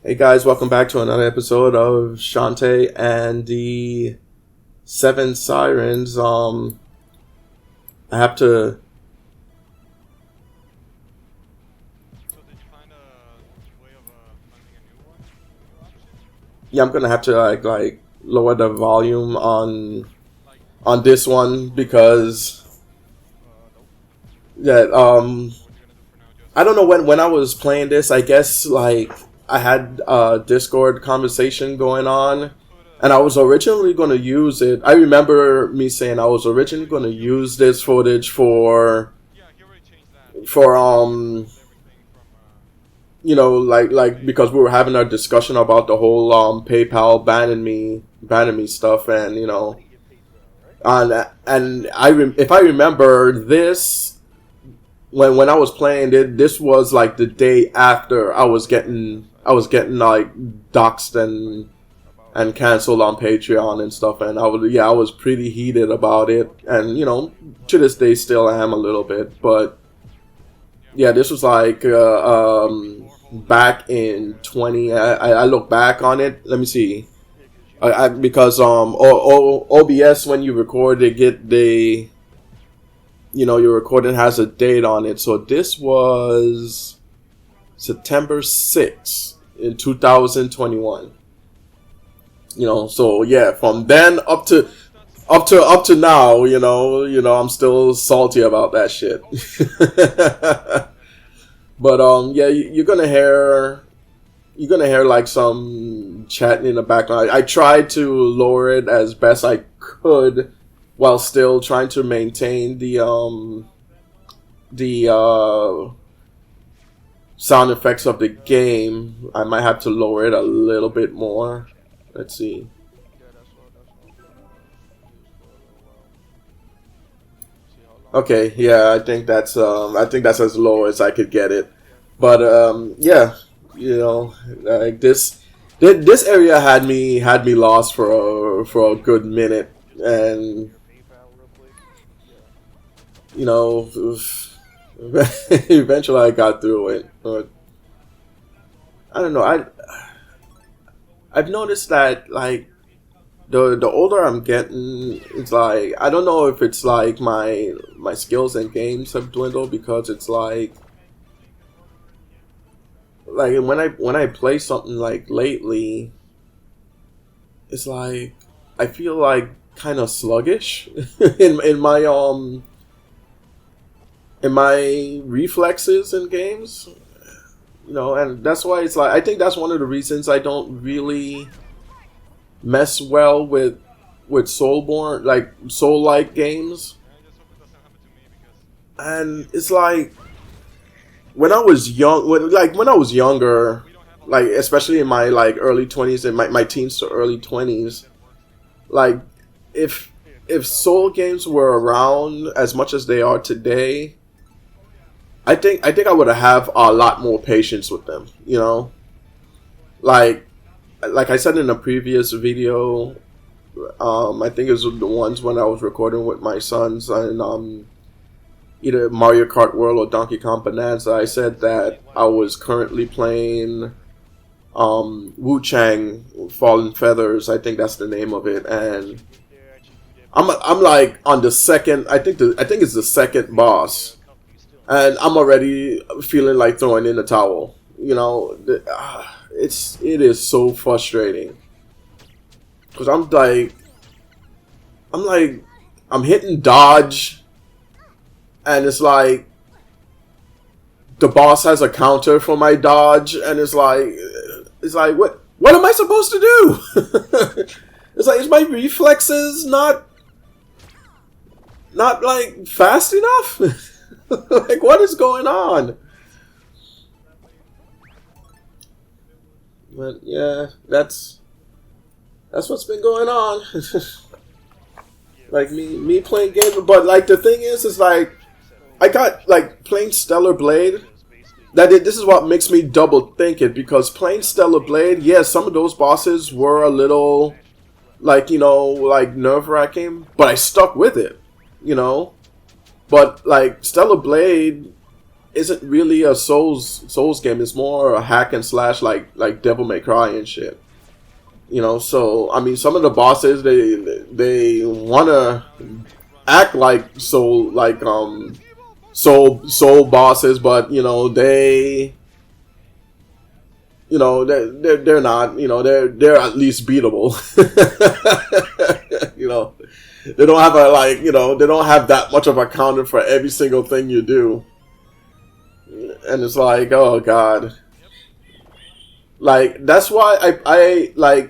Hey guys, welcome back to another episode of Shantae and the Seven Sirens. I have to. So did you find a way of finding a new one? Yeah, I'm gonna have to like lower the volume Like, on this one because nope. yeah What you're gonna do for now? Just I don't know when I was playing this. I guess like I had a Discord conversation going on. put And I was originally going to use it. I remember me saying I was originally going to use this footage yeah, he already changed that. for Removed everything from like because we were having a discussion about the whole PayPal banning me stuff, and if I remember this, when I was playing it, this was like the day after I was getting like doxxed and canceled on Patreon and stuff, and I was pretty heated about it, and to this day still am a little bit, but yeah, this was like back in 20. I look back on it. Let me see. Because OBS, when you record, your recording has a date on it. So this was September 6th in 2021. So yeah, from then up to now, I'm still salty about that shit. But yeah, you're gonna hear like some chatting in the background. I tried to lower it as best I could while still trying to maintain the sound effects of the game. I might have to lower it a little bit more. Let's see. yeah, that's what I'm gonna use for a little while. See how long. Okay, yeah, I think that's as low as I could get it. Yeah. But yeah, like this area had me lost for a good minute, and Your PayPal real quick. Yeah. you know, eventually I got through it. But I don't know. I've noticed that like the older I'm getting, it's like I don't know if it's like my skills in games have dwindled because it's like when I play something like lately, it's like I feel like kind of sluggish in my reflexes in games, and that's why it's like I think that's one of the reasons I don't really mess well with soul-like games. I just hope it doesn't happen to me because And it's like when I was younger, we don't have a lot like of especially in my like early 20s and my teens to early 20s, that works. like if if soul games were around as much as they are today, I think I would have a lot more patience with them, like I said in a previous video. I think it was the ones when I was recording with my sons and either Mario Kart World or Donkey Kong Bonanza. I said that I was currently playing Wu Chang Fallen Feathers. I think that's the name of it, and I'm like on the second. I think it's the second boss, and I'm already feeling like throwing in the towel. It is so frustrating because I'm hitting dodge, and it's like the boss has a counter for my dodge, and it's like what am I supposed to do? It's like, is my reflexes not like fast enough? Like, what is going on? But yeah, that's what's been going on. Like me playing games, but like the thing is like I got like playing Stellar Blade. This is what makes me double think it, because playing Stellar Blade, yes, some of those bosses were a little like like nerve wracking, but I stuck with it. But like Stellar Blade, isn't really a Souls game. It's more a hack and slash, like Devil May Cry and shit. You know, so I mean, some of the bosses they wanna act like soul bosses, but you know they're not. You know, they're at least beatable. You know, they don't have they don't have that much of a counter for every single thing you do, and it's like, oh god, like that's why I like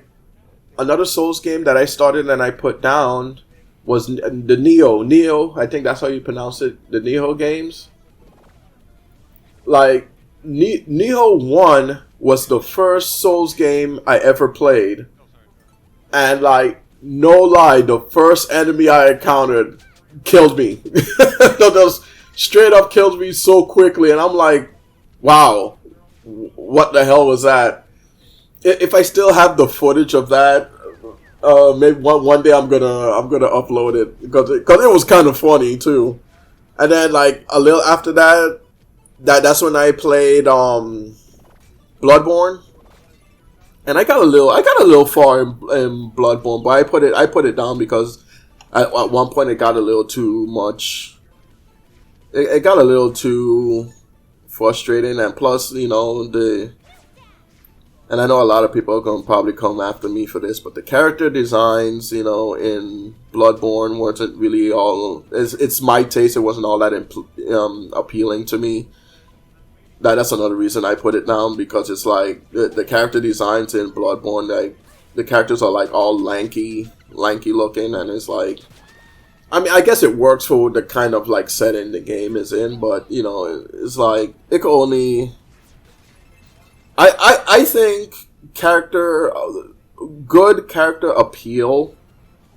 another Souls game that I started and I put down was the Neo. I think that's how you pronounce it. The Neo games. Like Neo 1 was the first Souls game I ever played, and like no lie, the first enemy I encountered killed me. Those straight up killed me so quickly, and I'm like, wow, what the hell was that? If I still have the footage of that, maybe one day I'm gonna upload it because it was kind of funny too. And then like a little after that's when I played Bloodborne, and I got a little far in Bloodborne, but I put it down because at one point it got a little too much. It got a little too frustrating, and plus and I know a lot of people are going to probably come after me for this, but the character designs, in Bloodborne wasn't really all. It's my taste. It wasn't all that appealing to me. That's another reason I put it down, because it's like the character designs in Bloodborne, like the characters are like all lanky looking, and it's like, I mean, I guess it works for the kind of like setting the game is in, but it's like it could only. I think good character appeal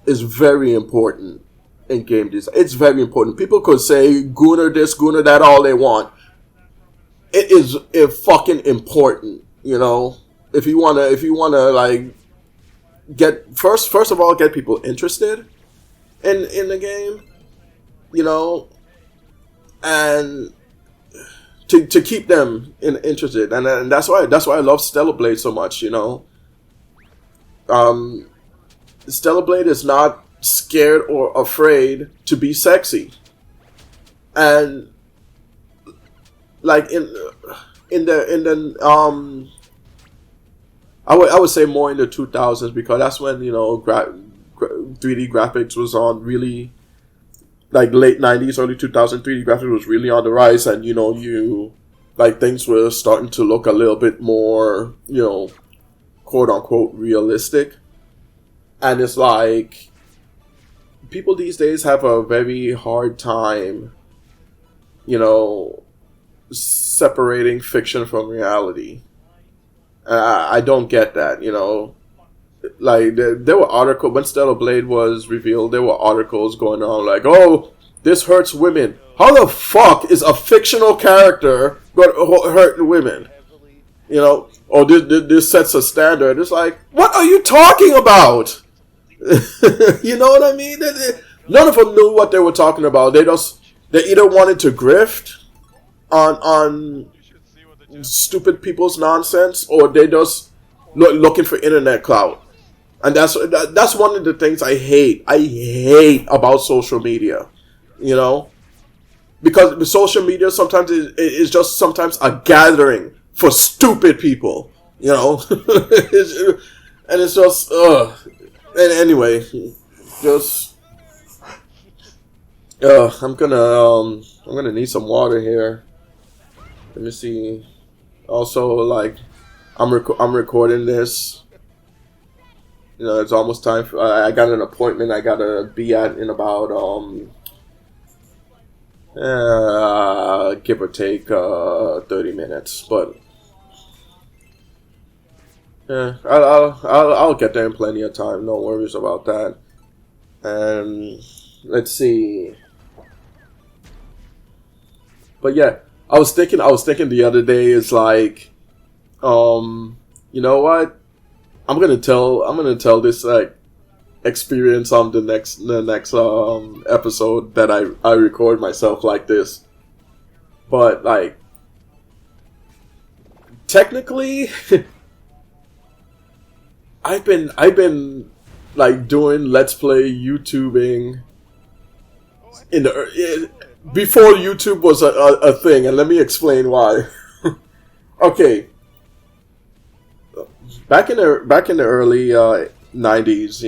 is very important in game design. It's very important. People could say Gunnar this, Gunnar that, all they want. It is fucking important, If you wanna like get first of all get people interested in the game, and to keep them interested, and that's why I love Stellar Blade so much. Stellar Blade is not scared or afraid to be sexy, and like in the I would say more in the 2000s, because that's when 3D graphics was on really. Like late 90s, early 2000s, 3D graphics was really on the rise, and things were starting to look a little bit more, quote unquote realistic. And it's like people these days have a very hard time, separating fiction from reality. I don't get that, Like, there were articles, when Stellar Blade was revealed, there were articles going on like, oh, this hurts women. How the fuck is a fictional character going to hurt women? Oh, this sets a standard. It's like, what are you talking about? You know what I mean? None of them knew what they were talking about. They either wanted to grift on stupid people's nonsense, or they just looking for internet clout. And that's one of the things I hate. I hate about social media, because social media sometimes is just sometimes a gathering for stupid people, and it's just And anyway, just I'm gonna need some water here. Let me see. Also, like, I'm recording this. It's almost time for, I got an appointment I gotta be at in about give or take 30 minutes, but I'll get there in plenty of time. No worries about that. And let's see. But yeah, I was thinking the other day, is like, you know what? I'm gonna tell this like experience on the next episode that I record myself like this. but like technically, I've been like doing let's play YouTubing in the before YouTube was a thing, and let me explain why. Okay, back in the early 90s,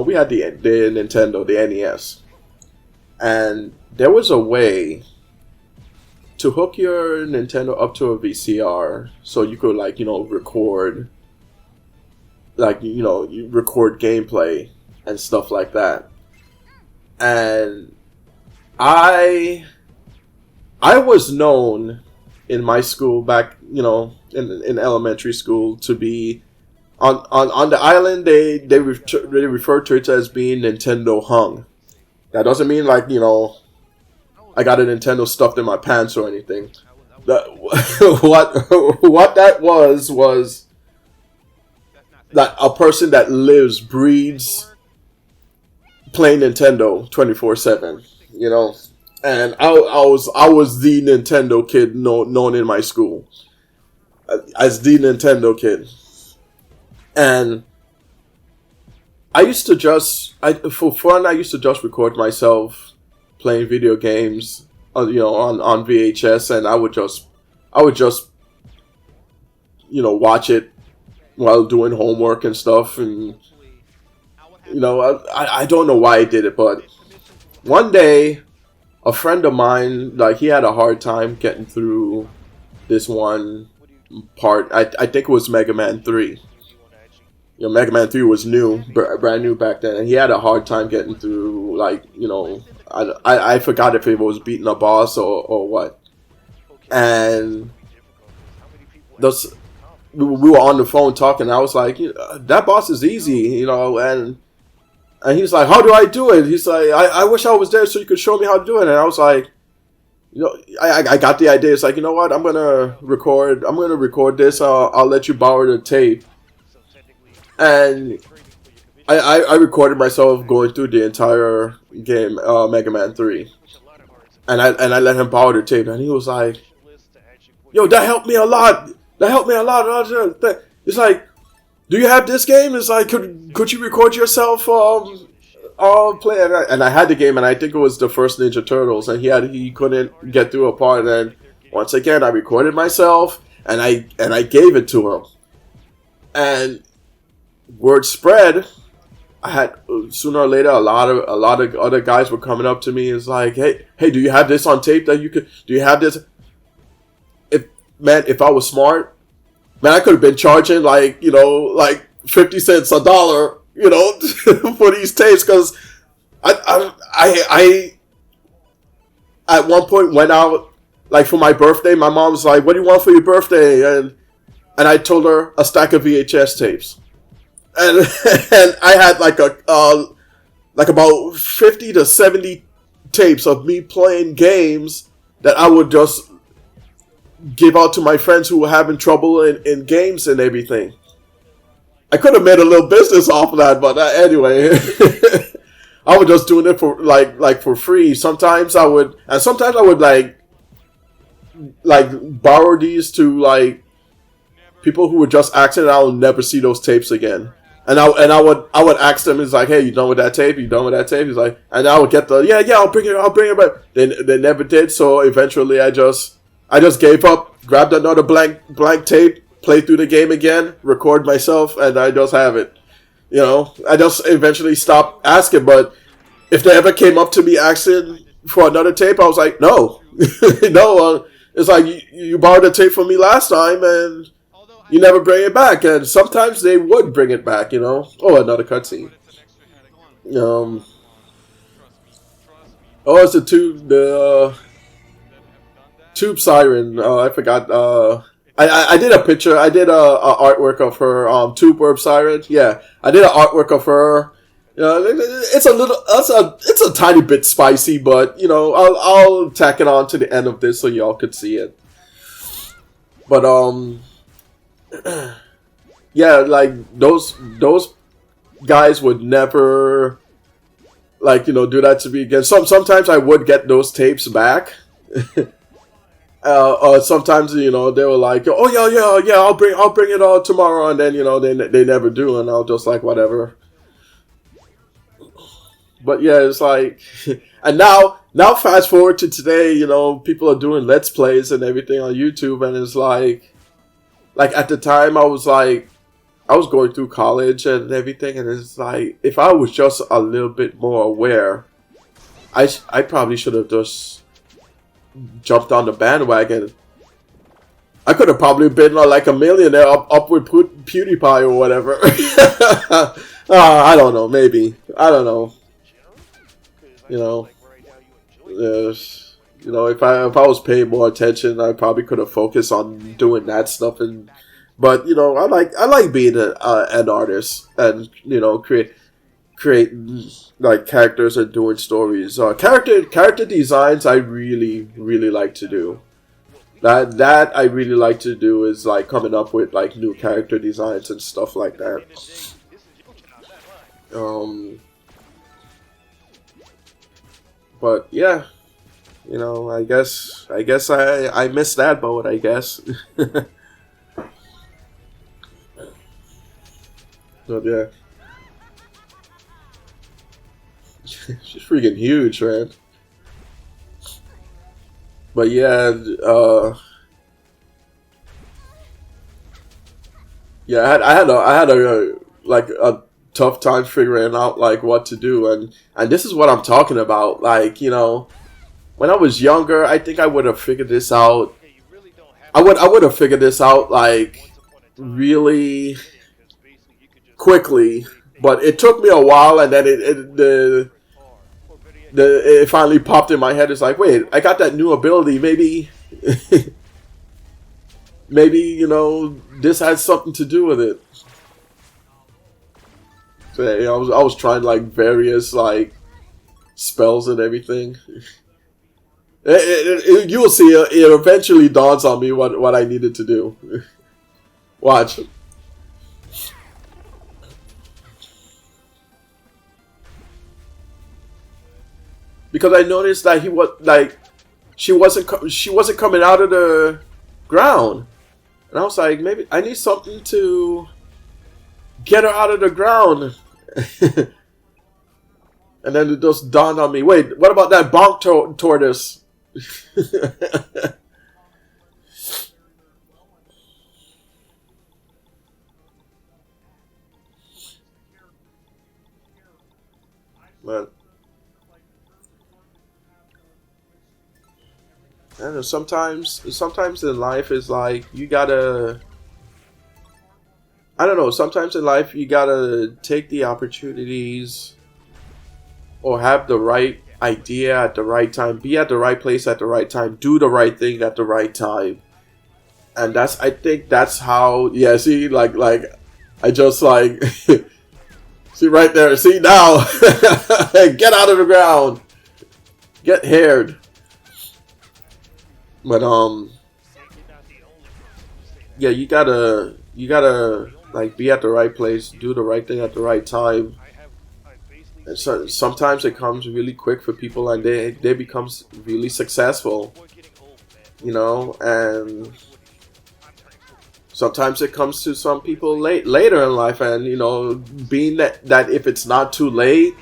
we had the Nintendo, the NES, and there was a way to hook your Nintendo up to a VCR so you could record, you record gameplay and stuff like that. And I was known in my school back, in elementary school, to be on the island. They refer to it as being Nintendo hung. That doesn't mean I got a Nintendo stuffed in my pants or anything. What that was that a person that lives, breathes, playing Nintendo 24/7, and I was the Nintendo kid known in my school as the Nintendo kid, and I used to for fun I used to just record myself playing video games, on VHS, and I would just watch it while doing homework and stuff, and I don't know why I did it, but one day a friend of mine, he had a hard time getting through this one part. I think it was Mega Man 3. Mega Man 3 was new, brand new back then, and he had a hard time getting through, I forgot if it was beating a boss or what. And we were on the phone talking, and I was like, that boss is easy, and he's like, how do I do it? He's like, I wish I was there so you could show me how to do it. And I was like, I got the idea. It's like, you know what? I'm gonna record this. I'll let you borrow the tape. And I recorded myself going through the entire game, Mega Man 3. And I let him borrow the tape, and he was like, yo, that helped me a lot. It's like, do you have this game? It's like, could you record yourself play? And I had the game, and I think it was the first Ninja Turtles, and he couldn't get through a part. And once again, I recorded myself, and I gave it to him. And word spread. I had sooner or later a lot of other guys were coming up to me. It's like, hey, do you have this on tape that you could? Do you have this? If I was smart, man, I could have been charging 50 cents, $1, for these tapes, because I at one point went out for my birthday. My mom was like, "What do you want for your birthday?" And I told her a stack of VHS tapes, and I had about 50 to 70 tapes of me playing games that I would just give out to my friends who were having trouble in games and everything. I could have made a little business off of that, but anyway, I was just doing it for for free. Sometimes I would borrow these to people who were just acting, and I will never see those tapes again. And I would ask them, it's like, hey, you done with that tape? You done with that tape? He's like, and I would get yeah, I'll bring it back. They never did. So eventually, I just gave up, grabbed another blank tape, played through the game again, record myself, and I just have it. I just eventually stopped asking. But if they ever came up to me asking for another tape, I was like, no, no. It's like you borrowed the tape from me last time, and you never bring it back. And sometimes they would bring it back. Oh, another cutscene. It's the Tube Siren. I forgot. I did a picture. I did a artwork of her. Tube Verb Siren. Yeah, I did an artwork of her. It's a tiny bit spicy, but I'll tack it on to the end of this so y'all could see it. But yeah, those guys would never do that to me again. Sometimes I would get those tapes back, Sometimes they were like, oh yeah, I'll bring it all tomorrow, and then they never do, and I'll just like whatever. But yeah, it's like, and now fast forward to today, people are doing let's plays and everything on YouTube, and it's like at the time I was going through college and everything, and it's like if I was just a little bit more aware, I probably should have just jumped on the bandwagon. I could have probably been like a millionaire up with PewDiePie or whatever. I don't know, maybe. I don't know. Yes. If I was paying more attention, I probably could have focused on doing that stuff. But I like being an artist and create like characters and doing stories. Character designs I really like to do. That I really like to do is like coming up with like new character designs and stuff like that. But yeah, I guess I missed that boat, I guess. But yeah. She's freaking huge, man. But yeah, yeah, I had a tough time figuring out like what to do, and this is what I'm talking about. Like, when I was younger, I think I would have figured this out. I would have figured this out like really quickly, but it took me a while, and then it finally popped in my head. It's like, wait, I got that new ability. Maybe, maybe this has something to do with it. So yeah, I was trying like various like spells and everything. You'll see. It eventually dawns on me what I needed to do. Watch. Because I noticed that she wasn't coming out of the ground, and I was like, maybe I need something to get her out of the ground. And then it just dawned on me, wait, what about that bonk tortoise? Man. I don't know, sometimes in life is like you gotta, I don't know, sometimes in life you gotta take the opportunities or have the right idea at the right time, be at the right place at the right time, do the right thing at the right time. And I think that's how, yeah, see, like I just like, see right there, see now, get out of the ground, get haired. But yeah, you gotta like be at the right place, do the right thing at the right time. And so sometimes it comes really quick for people, and they become really successful, and sometimes it comes to some people later in life, and being that if it's not too late,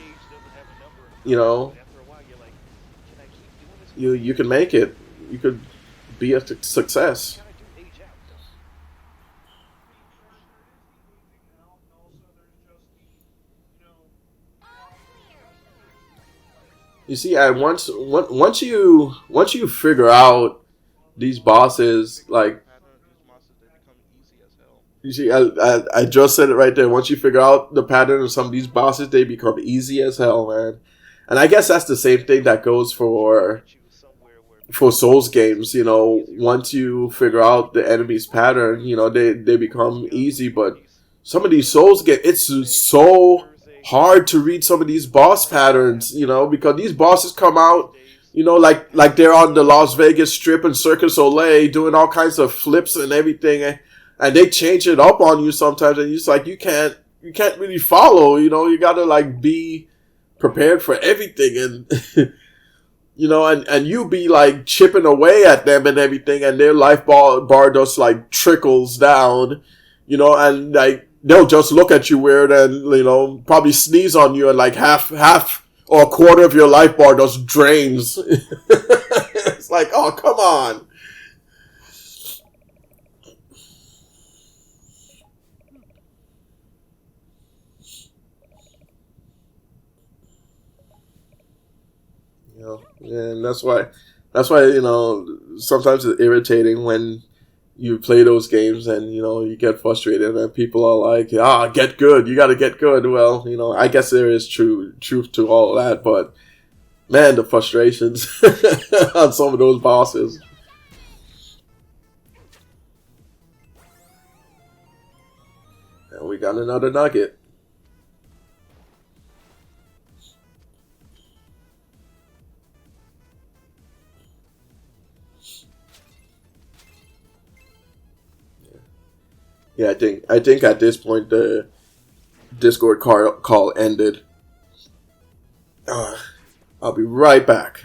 you can make it. You could be a success. You see, once you figure out these bosses, like, you see, I just said it right there. Once you figure out the pattern of some of these bosses, they become easy as hell, man. And I guess that's the same thing that goes for Souls games. Once you figure out the enemy's pattern, they become easy. But some of these Souls games, it's so hard to read some of these boss patterns, because these bosses come out, like they're on the Las Vegas Strip and Circus Olay doing all kinds of flips and everything, and they change it up on you sometimes, and it's like you can't really follow. You gotta like be prepared for everything, and you know, and you be like chipping away at them and everything, and their bar just like trickles down, you know, and like they'll just look at you weird and, you know, probably sneeze on you, and like half or a quarter of your life bar just drains. It's like, oh, come on. You know, and that's why, you know, sometimes it's irritating when you play those games and, you know, you get frustrated and people are like, get good, you gotta get good. Well, you know, I guess there is truth to all of that, but man, the frustrations on some of those bosses. And we got another nugget. Yeah, I think at this point the Discord call ended. I'll be right back.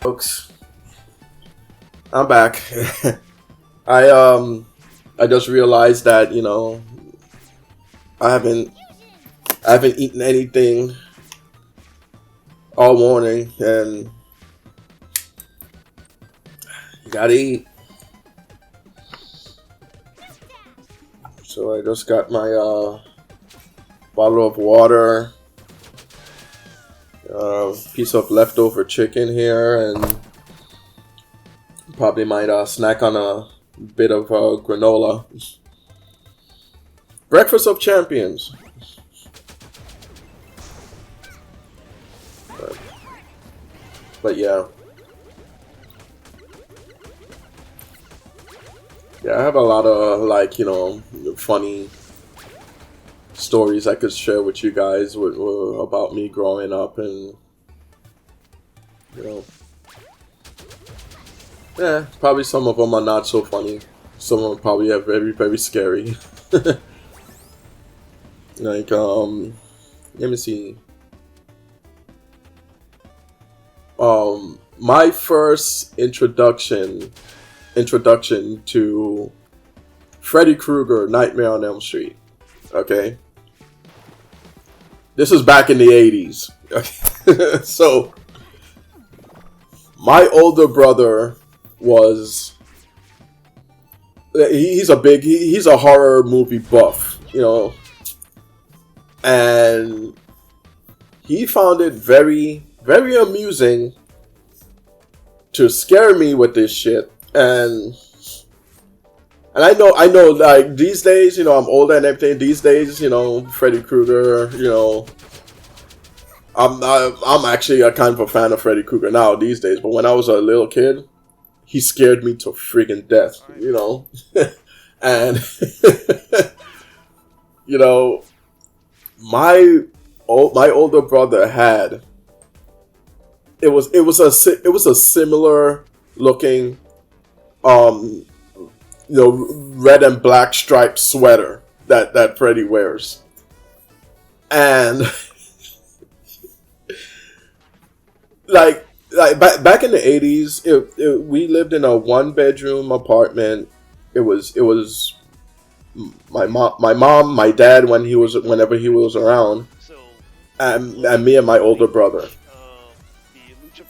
Folks, I'm back. I just realized that, you know, I haven't eaten anything all morning, and you gotta eat. So I just got my bottle of water, piece of leftover chicken here, and probably might snack on a bit of granola. Breakfast of champions. But yeah. Yeah, I have a lot of, like, you know, funny stories I could share with you guys about me growing up, and, you know, yeah, probably some of them are not so funny. Some of them probably are very, very scary. Like, let me see. My first introduction to Freddy Krueger, Nightmare on Elm Street. Okay, this is back in the 80s. Okay. So my older brother he's a horror movie buff, you know, and he found it very, very amusing to scare me with this shit. And I know, like, these days, I'm older and everything. These days, Freddy Krueger, I'm actually a kind of a fan of Freddy Krueger now these days. But when I was a little kid, he scared me to friggin' death, and my older brother had it was a similar looking red and black striped sweater that Freddy wears. And like back in the 80s, we lived in a 1-bedroom apartment. It was my mom, my dad whenever he was around, and me and my older brother.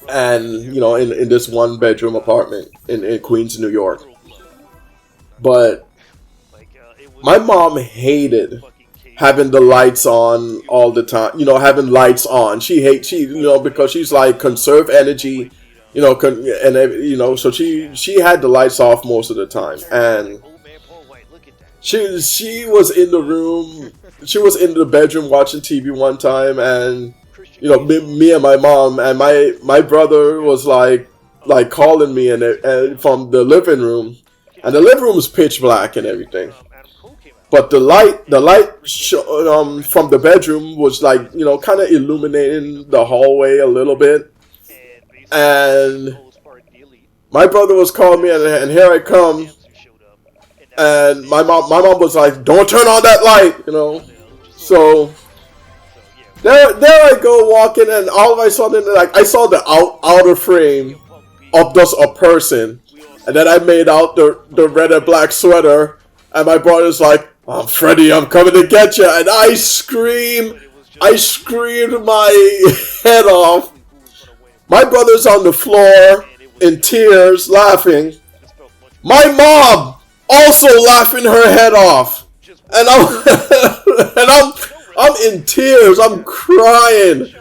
And in this 1-bedroom apartment in Queens, New York. But my mom hated having the lights on all the time. Having lights on. She because she's like, conserve energy. So she had the lights off most of the time. And she was in the room. She was in the bedroom watching TV one time, and me and my mom and my brother was like calling me and from the living room. And the living room was pitch black and everything, but the light from the bedroom was like kind of illuminating the hallway a little bit. And my brother was calling me, and here I come, and my mom was like, "Don't turn on that light," So there I go walking, and all of a sudden, like, I saw the outer frame of just a person. And then I made out the red and black sweater, and my brother's like, "Freddy, I'm coming to get you!" And I screamed my head off. My brother's on the floor in tears, laughing. My mom also laughing her head off, and I'm in tears. I'm crying,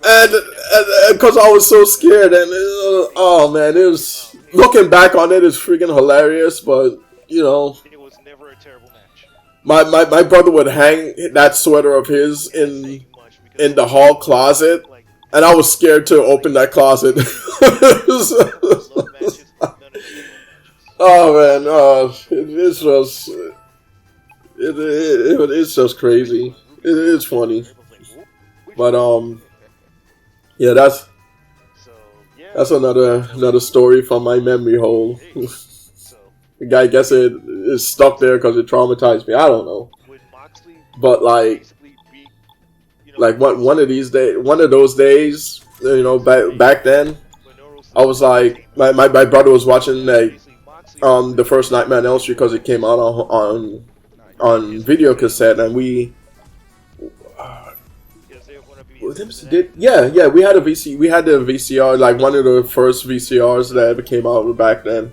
and because I was so scared. And oh man, it was. Looking back on it is freaking hilarious, but it was never a terrible match. My brother would hang that sweater of his in the hall closet, and I was scared to open that closet. Oh man, it's just crazy. It's funny, but yeah, that's another story from my memory hole. The guy, I guess it is stuck there because it traumatized me. I don't know, but like one of those days, back then, I was like, my brother was watching the first Nightmare on Elm Street because it came out on video cassette, and we we had the VCR, like one of the first VCRs that ever came out back then.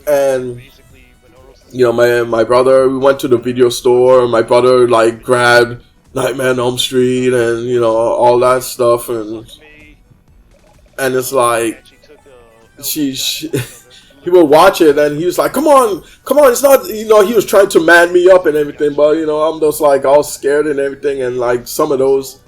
And my brother, we went to the video store. My brother like grabbed Nightmare on Elm Street and all that stuff, and it's like he would watch it, and he was like, come on, it's not, he was trying to man me up and everything, but I'm just like all scared and everything, and like some of those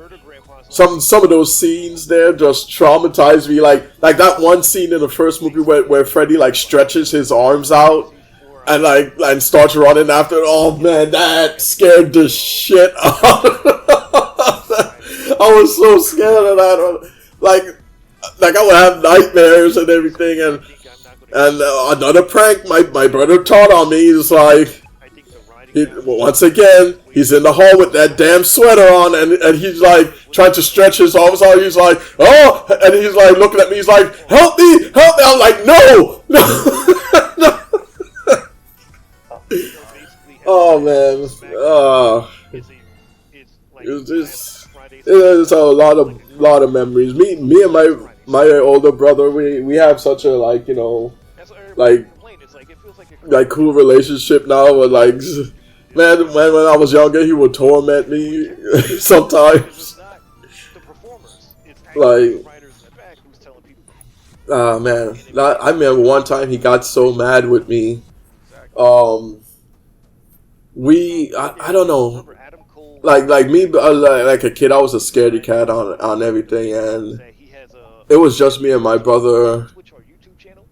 scenes there just traumatized me, like that one scene in the first movie where Freddy like stretches his arms out and starts running after it. Oh man, that scared the shit out of me. I was so scared of that, like I would have nightmares and everything. And another prank my brother taught on me is like, once again, he's in the hall with that damn sweater on, and he's like trying to stretch his arms out. He's like, oh, and he's like looking at me. He's like, help me. I'm like, no. Oh man, it's a lot of memories. Me and my older brother, we have such a like cool relationship now. But like, man, when I was younger, he would torment me sometimes. actually the Like, writers in the back who's telling people, man, and it made I remember one time he got so mad with me. exactly. Um, I Yeah, don't know. remember Adam Cole Like me, tweeted like a kid, I was a scaredy cat on everything, and that he has it was a just me and my brother. Twitch or YouTube channel,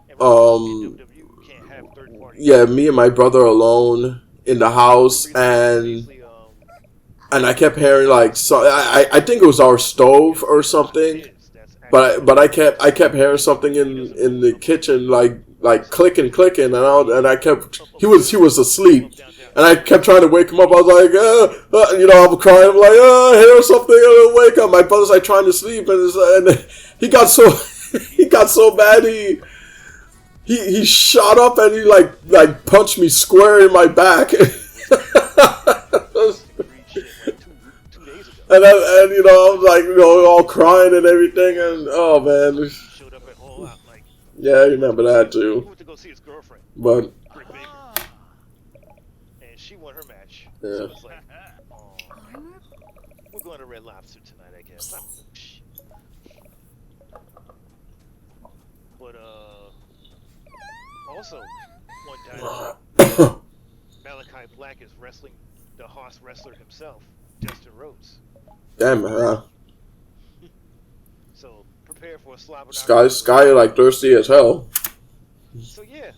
and remember in Um, WWE you can't have third party yeah, me and my brother alone in the So the house, reason why he and basically I kept hearing like so. I think it was our stove because or there's not something, his that's actually but I so kept hearing something he doesn't in own the a wrestling kitchen company. like So clicking, and he kept up he there was asleep. up down And I kept trying to wake him up. I he was like, I'm crying. I'm like, I hear something. Wake up. My brother's like trying to sleep, and he got so he got so bad. He shot up and he like punched me square in my back. was second degree shit like 2 days ago. And I was like, all crying and everything, and oh man, He showed up at All Out like yeah, I he went to remember go see that too. his girlfriend, But Britt Baker, and she won her match. yeah, So it's like, oh, we're going to Red Lobster tonight, I guess. But also on Dynamite, Malachi Black is wrestling the Hoss wrestler himself, Dustin Rhodes. damn, So prepare for a slobber knocker. Sky like thirsty as hell. So yeah,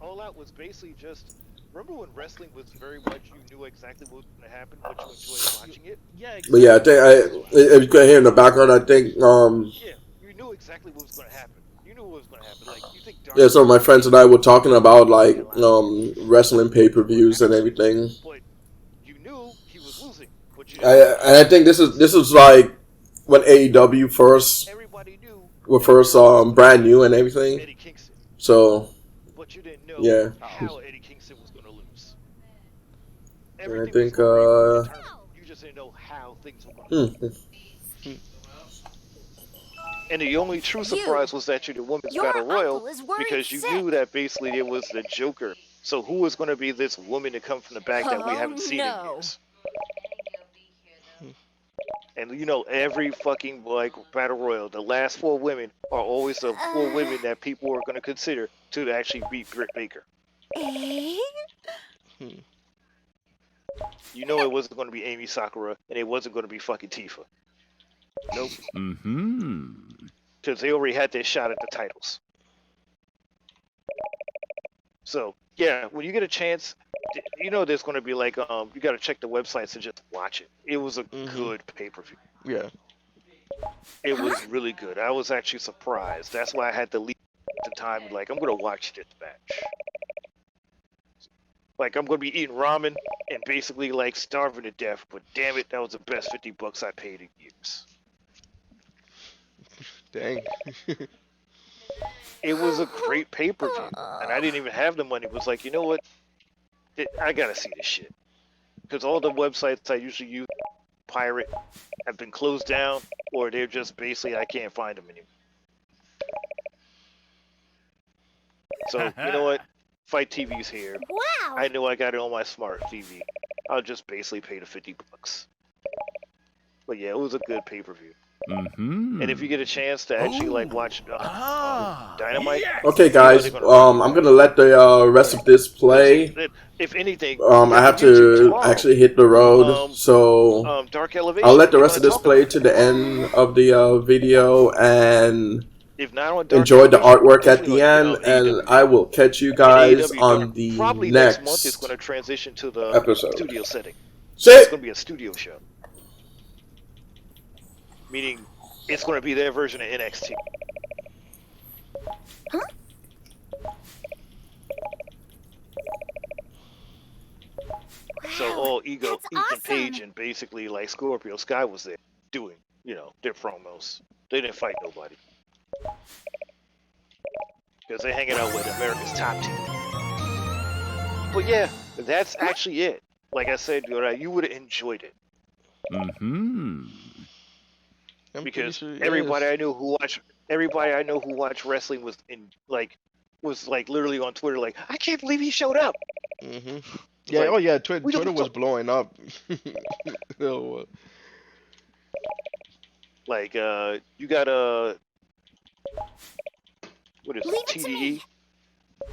All Out was basically just. Remember when wrestling was very much you knew exactly what was going to happen, but you enjoyed watching it. Yeah, But yeah, I exactly. think if you can hear in the background, I think Yeah, you knew exactly what was going to happen. You knew what was going to happen. Like you think yeah, Darby some of my Allin friends and beat I were talking about Darby like Allin wrestling pay per for views and actual, everything. but you knew he was losing, but you didn't know And I think this is like when AEW first everybody knew were that first there was going to brand new be and everything. Eddie Kingston, So but you didn't know yeah, how Eddie Kingston was going to lose. and I Everything was think already predetermined. You just didn't know how things were going to go. hmm, And the only true surprise was that you're the women's battle royal because you knew that basically it was the Joker. So who was going to be this woman to come from the back that we haven't seen in years? And you know, every fucking like battle royal, the last 4 women are always the 4 women that people are going to consider to actually beat Britt Baker. You know, it wasn't going to be Amy Sakura, and it wasn't going to be fucking Tifa. Nope. Because they already had their shot at the titles. So yeah, when you get a chance, you know there's going to be like you got to check the websites and just watch it. It was a good pay-per-view. Yeah. It was really good. I was actually surprised. That's why I had to leave at the time. Like I'm going to watch this match. Like I'm going to be eating ramen and basically like starving to death. But damn it, that was the best $50 I paid in years. Dang. It was a great pay-per-view, and I didn't even have the money. It was like, you know what? I gotta see this shit because all the websites I usually use pirate have been closed down, or they're just basically I can't find them anymore. So you know what? Fight TV's here. Wow. I know I got it on my smart TV. I'll just basically pay the $50. But yeah, it was a good pay-per-view. And if you get a chance to actually like watch Dynamite, okay, guys. I'm gonna let the rest of this play. If anything, I have to actually hit the road, so Dark Elevation. I'll let the rest of this play to the end of the video and if not on Dark enjoy the Elevation, artwork at the definitely end. on And AEW. I will catch you guys AEW on Dark. the Probably next month it's going to transition to the episode. studio setting. See? It's going to be a studio show, meaning it's going to be their version of NXT. Huh? So all Ethan awesome. Page and basically like Scorpio Sky was there doing, their promos. They didn't fight nobody because they're hanging out with America's top team. But yeah, that's actually it. Like I said, you would have enjoyed it. Because everybody I know who watched wrestling was literally on Twitter like, I can't believe he showed up. Yeah. Like, Oh yeah. Twitter was blowing up. So, Like you got what is Leave it, it to TDE? me.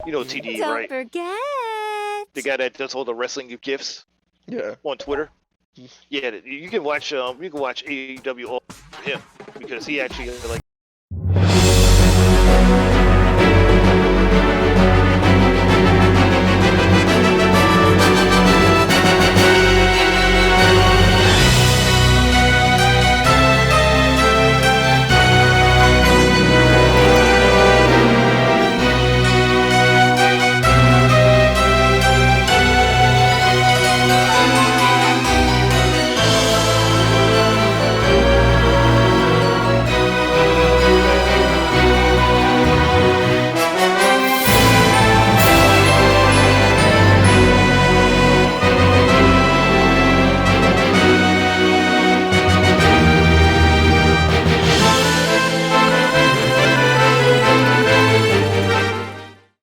You know TDE, Don't right? forget. The guy that does all the wrestling gifs Yeah. on Twitter. Yeah, you can watch AEW all for him because he actually like